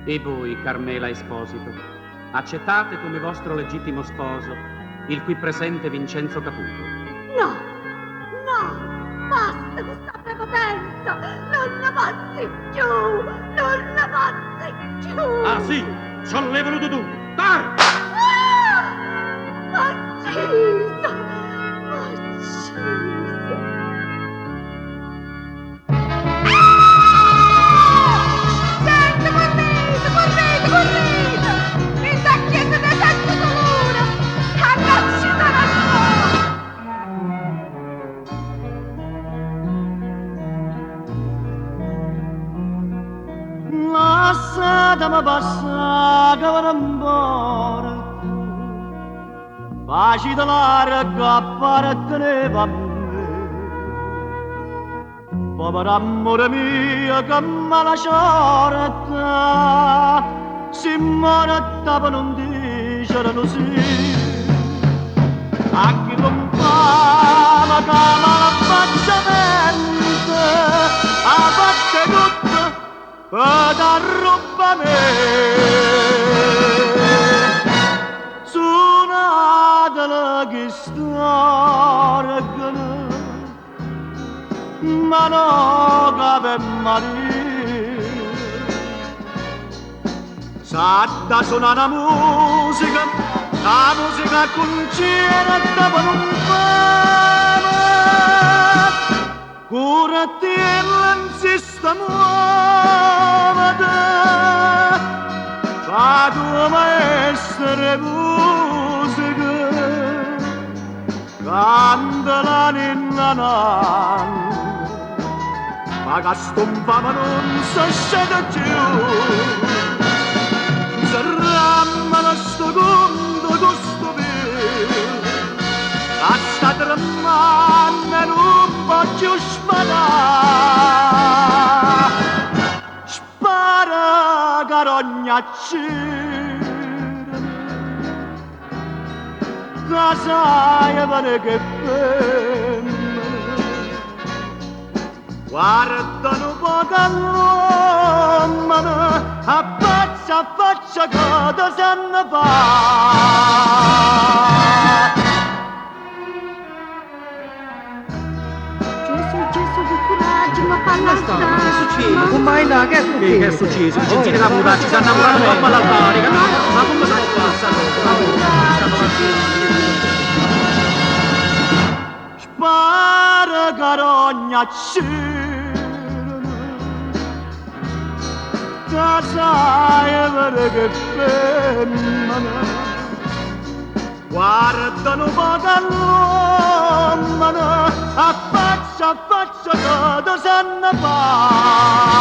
E voi, Carmela Esposito, accettate come vostro legittimo sposo il qui presente Vincenzo Caputo? No, no, basta questa prepotenza, non la passi più, non la passi più. Ah sì, ci l'hai voluto tu, dai! Ucciso, ucciso. Gente, correte, correte, correte! In da chiesa del Santo Dolore, annacci Lasciatemi passare che vado in porto, facile larga apparteneva a me. Povero amore mio che mi lasciata, si morta per non dicere così. Anche con fama che me la faccia mente, a parte tutto per dar roba a me. Suonatela che storgono, ma no che per Maria. S'adda suona la musica concerta per un fame. Curati e l'insista muovete, fa tua maestra musica, cantala ninna nanna, ma che stompava non si scende più. Si rammana sto conto con sto più, a sta tremando non può più sparare. Spara carogna c'era, che sai per che femmina, guardano poco all'uomo, a faccia che ti sanno fare. Gesù, che coraggio, ma fanno stare. Che è successo? Come mai là? Che è successo? Il gentile Caputo ci stanno innamorando troppo all'altare. Ma come non passa? Spara carogna c'era, sai per che femmina, guardano poco all'uomo, a faccia che ti sanno fare.